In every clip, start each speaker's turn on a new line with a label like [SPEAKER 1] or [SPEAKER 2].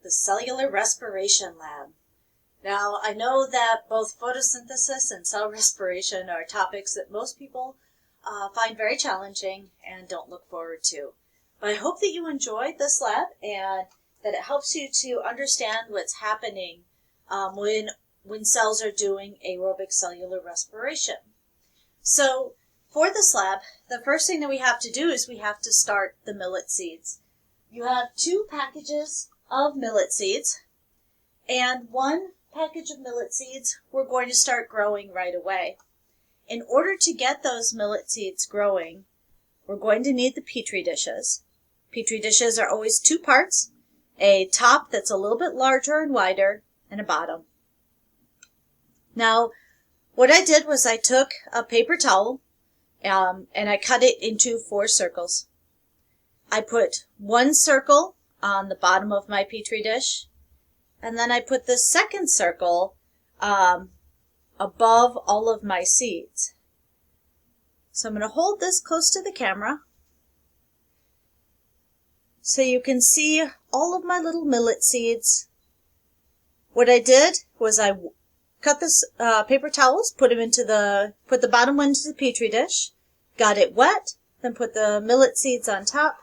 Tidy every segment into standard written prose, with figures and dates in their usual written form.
[SPEAKER 1] the Cellular Respiration Lab. Now, I know that both photosynthesis and cell respiration are topics that most people find very challenging and don't look forward to. But I hope that you enjoyed this lab and that it helps you to understand what's happening when cells are doing aerobic cellular respiration. So for this lab, the first thing that we have to do is we have to start the millet seeds. You have 2 packages of millet seeds, and 1 package of millet seeds we're going to start growing right away. In order to get those millet seeds growing, we're going to need the Petri dishes. Petri dishes are always 2 parts, a top that's a little bit larger and wider, and a bottom. Now, what I did was I took a paper towel and I cut it into 4 circles. I put 1 circle on the bottom of my Petri dish, and then I put the second circle above all of my seeds. So I'm going to hold this close to the camera so you can see all of my little millet seeds. What I did was I cut this paper towels, put the bottom one into the Petri dish, got it wet, then put the millet seeds on top,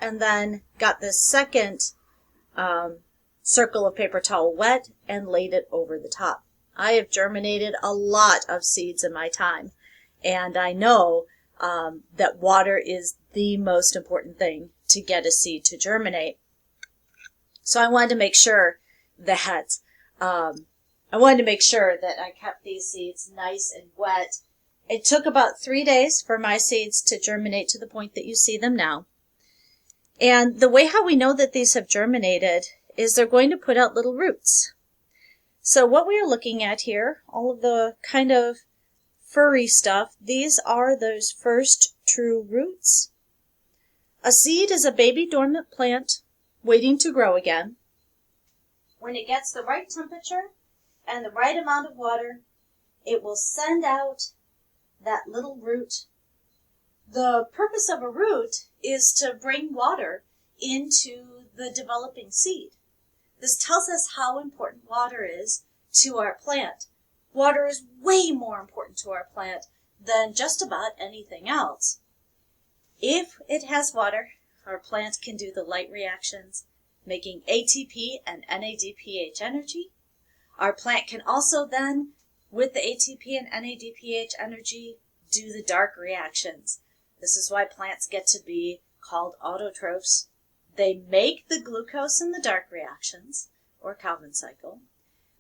[SPEAKER 1] and then got this second circle of paper towel wet and laid it over the top. I have germinated a lot of seeds in my time, and I know that water is the most important thing to get a seed to germinate. So I wanted to make sure that I kept these seeds nice and wet. It took about 3 days for my seeds to germinate to the point that you see them now. And the way how we know that these have germinated is they're going to put out little roots. So what we are looking at here, all of the kind of furry stuff, these are those first true roots. A seed is a baby dormant plant waiting to grow again. When it gets the right temperature and the right amount of water, it will send out that little root. The purpose of a root is to bring water into the developing seed. This tells us how important water is to our plant. Water is way more important to our plant than just about anything else. If it has water, our plant can do the light reactions, making ATP and NADPH energy. Our plant can also then, with the ATP and NADPH energy, do the dark reactions. This is why plants get to be called autotrophs. They make the glucose in the dark reactions, or Calvin cycle.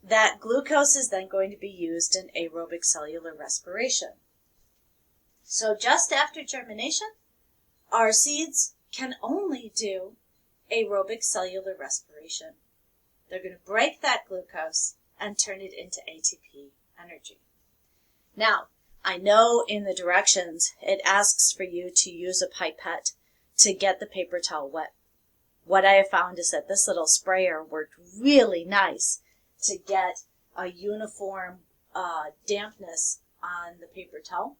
[SPEAKER 1] That glucose is then going to be used in aerobic cellular respiration. So just after germination, our seeds can only do aerobic cellular respiration. They're going to break that glucose and turn it into ATP energy. Now, I know in the directions it asks for you to use a pipette to get the paper towel wet. What I have found is that this little sprayer worked really nice to get a uniform dampness on the paper towel.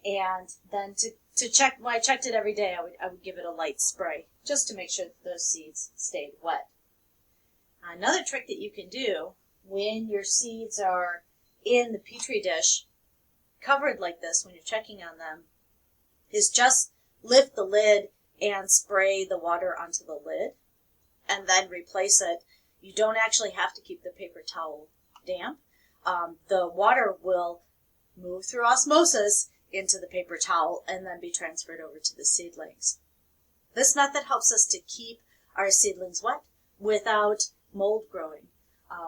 [SPEAKER 1] And then to check, when I checked it every day, I would give it a light spray just to make sure that those seeds stayed wet. Another trick that you can do when your seeds are in the Petri dish covered like this, when you're checking on them, is just lift the lid and spray the water onto the lid and then replace it. You don't actually have to keep the paper towel damp. The water will move through osmosis into the paper towel and then be transferred over to the seedlings. This method helps us to keep our seedlings wet without mold growing,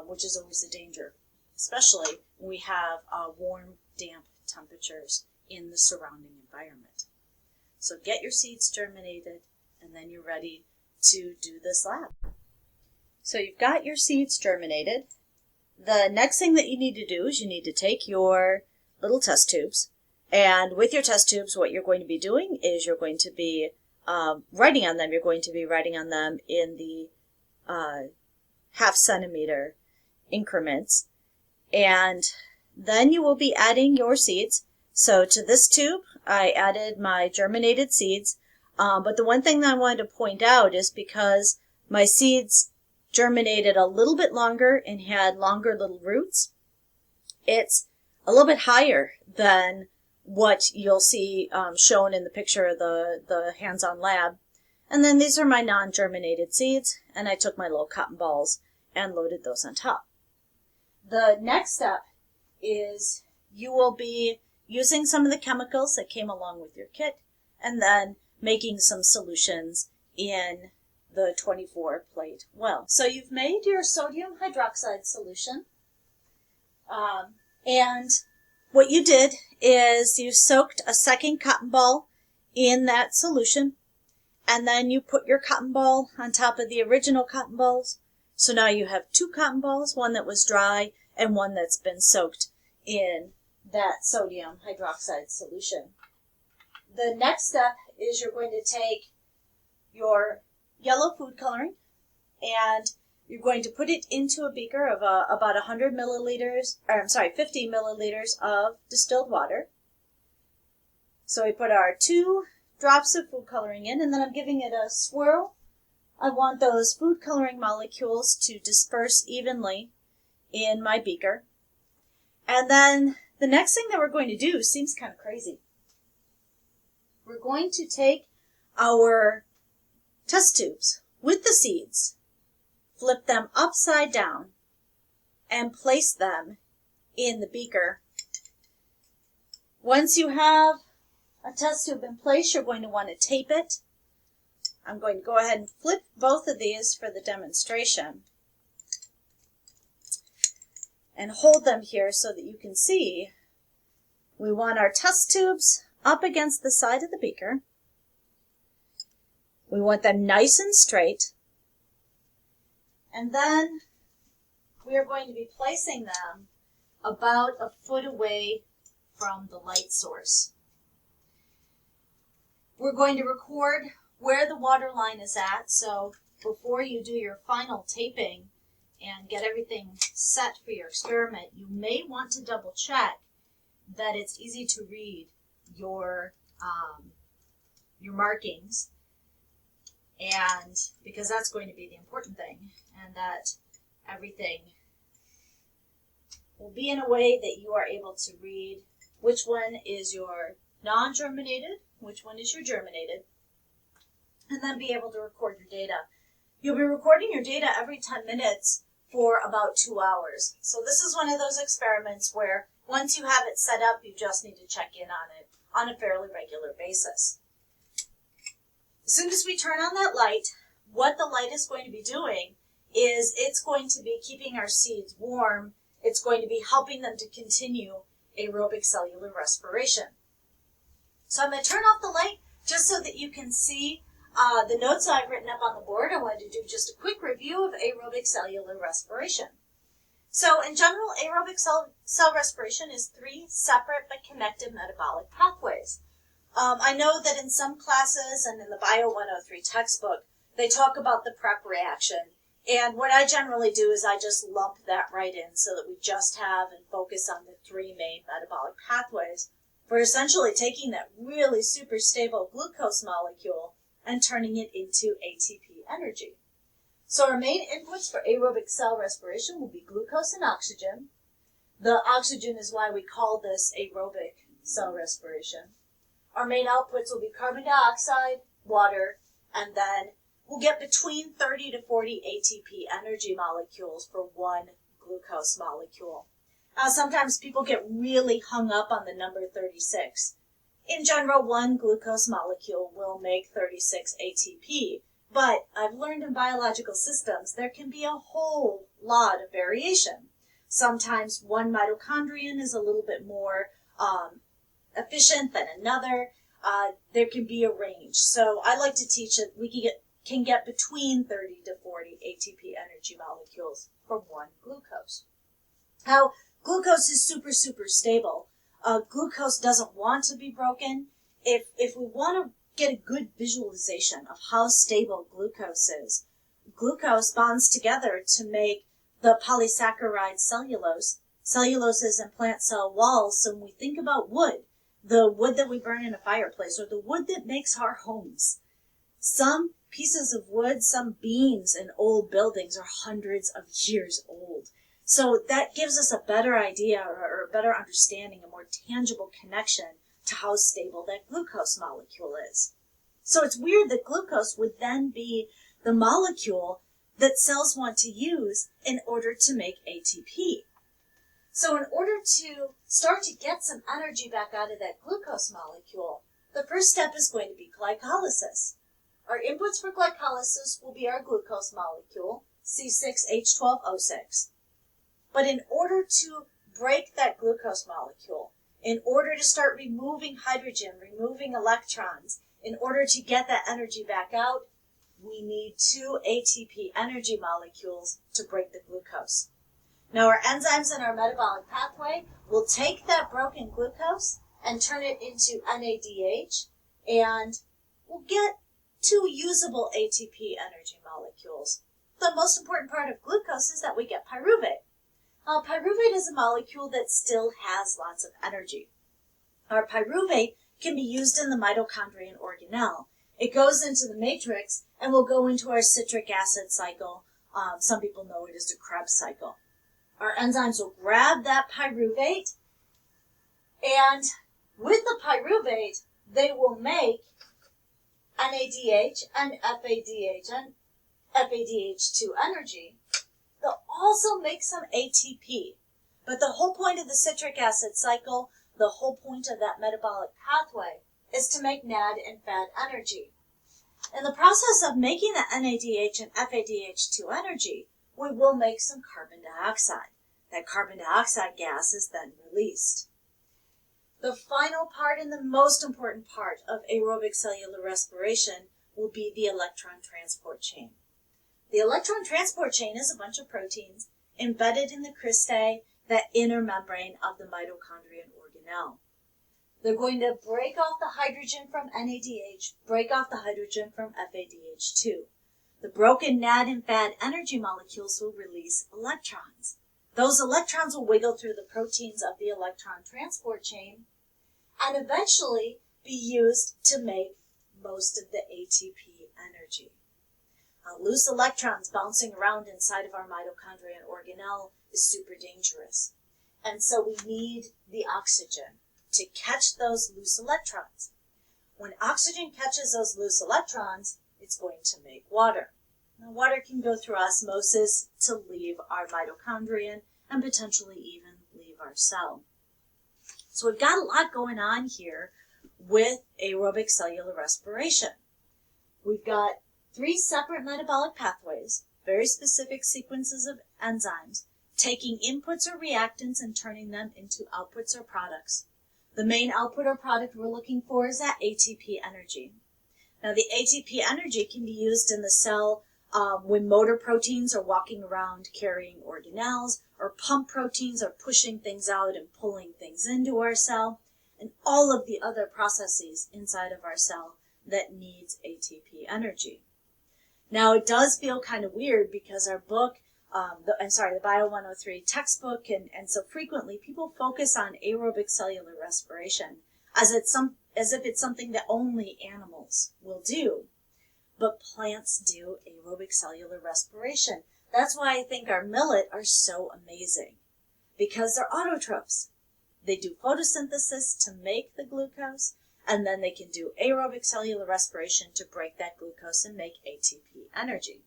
[SPEAKER 1] which is always a danger, especially when we have warm, damp temperatures in the surrounding environment. So get your seeds germinated, and then you're ready to do this lab. So you've got your seeds germinated. The next thing that you need to do is you need to take your little test tubes, and with your test tubes, what you're going to be doing is you're going to be writing on them. You're going to be writing on them in the half centimeter increments, and then you will be adding your seeds. So to this tube, I added my germinated seeds, but the one thing that I wanted to point out is because my seeds germinated a little bit longer and had longer little roots. It's a little bit higher than what you'll see shown in the picture of the hands-on lab. And then these are my non-germinated seeds, and I took my little cotton balls and loaded those on top. The next step is you will be using some of the chemicals that came along with your kit, and then making some solutions in the 24 plate well. So you've made your sodium hydroxide solution, and what you did is you soaked a second cotton ball in that solution, and then you put your cotton ball on top of the original cotton balls. So now you have two cotton balls, one that was dry and one that's been soaked in that sodium hydroxide solution. The next step is you're going to take your yellow food coloring and you're going to put it into a beaker of about 100 milliliters, 50 milliliters of distilled water. So we put our 2 drops of food coloring in, and then I'm giving it a swirl. I want those food coloring molecules to disperse evenly in my beaker. And then the next thing that we're going to do seems kind of crazy. We're going to take our test tubes with the seeds, flip them upside down, and place them in the beaker. Once you have a test tube in place, you're going to want to tape it. I'm going to go ahead and flip both of these for the demonstration and hold them here so that you can see. We want our test tubes up against the side of the beaker. We want them nice and straight. And then we are going to be placing them about a foot away from the light source. We're going to record where the water line is at, so before you do your final taping and get everything set for your experiment, you may want to double check that it's easy to read your markings, and because that's going to be the important thing, and that everything will be in a way that you are able to read which one is your non-germinated, which one is your germinated, and then be able to record your data. You'll be recording your data every 10 minutes for about 2 hours. So this is one of those experiments where once you have it set up, you just need to check in on it on a fairly regular basis. As soon as we turn on that light, what the light is going to be doing is it's going to be keeping our seeds warm. It's going to be helping them to continue aerobic cellular respiration. So I'm going to turn off the light just so that you can see the notes I've written up on the board. I wanted to do just a quick review of aerobic cellular respiration. So in general, aerobic cell respiration is 3 separate but connected metabolic pathways. I know that in some classes and in the Bio 103 textbook, they talk about the prep reaction. And what I generally do is I just lump that right in so that we just have and focus on the 3 main metabolic pathways for essentially taking that really super stable glucose molecule and turning it into ATP energy. So our main inputs for aerobic cell respiration will be glucose and oxygen. The oxygen is why we call this aerobic cell respiration. Our main outputs will be carbon dioxide, water, and then we'll get between 30 to 40 ATP energy molecules for 1 glucose molecule. Sometimes people get really hung up on the number 36. In general, 1 glucose molecule will make 36 ATP, but I've learned in biological systems there can be a whole lot of variation. Sometimes 1 mitochondrion is a little bit more efficient than another. There can be a range. So I like to teach that we can get between 30 to 40 ATP energy molecules from 1 glucose. Now, glucose is super, super stable. Glucose doesn't want to be broken. If we want to get a good visualization of how stable glucose is, glucose bonds together to make the polysaccharide cellulose. Cellulose is in plant cell walls, so when we think about wood, the wood that we burn in a fireplace or the wood that makes our homes, some pieces of wood, some beams in old buildings are hundreds of years old. So that gives us a better idea or a better understanding, a more tangible connection to how stable that glucose molecule is. So it's weird that glucose would then be the molecule that cells want to use in order to make ATP. So in order to start to get some energy back out of that glucose molecule, the first step is going to be glycolysis. Our inputs for glycolysis will be our glucose molecule, C6H12O6. But in order to break that glucose molecule, in order to start removing hydrogen, removing electrons, in order to get that energy back out, we need 2 ATP energy molecules to break the glucose. Now our enzymes in our metabolic pathway will take that broken glucose and turn it into NADH, and we'll get 2 usable ATP energy molecules. The most important part of glucose is that we get pyruvate. Now, pyruvate is a molecule that still has lots of energy. Our pyruvate can be used in the mitochondrial organelle. It goes into the matrix and will go into our citric acid cycle. Some people know it as the Krebs cycle. Our enzymes will grab that pyruvate, and with the pyruvate, they will make NADH and FADH and FADH2 energy. They'll also make some ATP. But the whole point of the citric acid cycle, the whole point of that metabolic pathway, is to make NAD and FAD energy. In the process of making the NADH and FADH2 energy, we will make some carbon dioxide. That carbon dioxide gas is then released. The final part and the most important part of aerobic cellular respiration will be the electron transport chain. The electron transport chain is a bunch of proteins embedded in the cristae, that inner membrane of the mitochondrial organelle. They're going to break off the hydrogen from NADH, break off the hydrogen from FADH2. The broken NAD and FAD energy molecules will release electrons. Those electrons will wiggle through the proteins of the electron transport chain and eventually be used to make most of the ATP energy. Loose electrons bouncing around inside of our mitochondrial organelle is super dangerous. And so we need the oxygen to catch those loose electrons. When oxygen catches those loose electrons, it's going to make water. Now, water can go through osmosis to leave our mitochondrion and potentially even leave our cell. So we've got a lot going on here with aerobic cellular respiration. We've got 3 separate metabolic pathways, very specific sequences of enzymes, taking inputs or reactants and turning them into outputs or products. The main output or product we're looking for is that ATP energy. Now, the ATP energy can be used in the cell when motor proteins are walking around carrying organelles, or pump proteins are pushing things out and pulling things into our cell, and all of the other processes inside of our cell that needs ATP energy. Now, it does feel kind of weird because our book, the Bio 103 textbook, and so frequently people focus on aerobic cellular respiration as if it's something that only animals will do. But plants do aerobic cellular respiration. That's why I think our millet are so amazing, because they're autotrophs. They do photosynthesis to make the glucose, and then they can do aerobic cellular respiration to break that glucose and make ATP energy.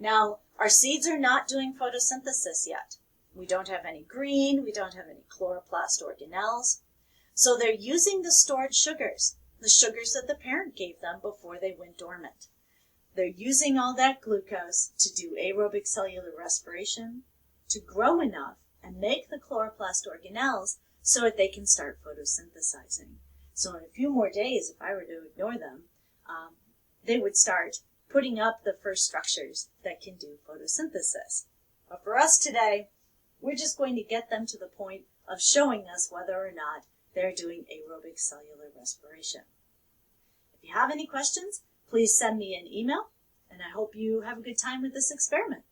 [SPEAKER 1] Now, our seeds are not doing photosynthesis yet. We don't have any green, we don't have any chloroplast organelles. So they're using the stored sugars, the sugars that the parent gave them before they went dormant. They're using all that glucose to do aerobic cellular respiration, to grow enough and make the chloroplast organelles so that they can start photosynthesizing. So in a few more days, if I were to ignore them, they would start putting up the first structures that can do photosynthesis. But for us today, we're just going to get them to the point of showing us whether or not they're doing aerobic cellular respiration. If you have any questions, please send me an email, and I hope you have a good time with this experiment.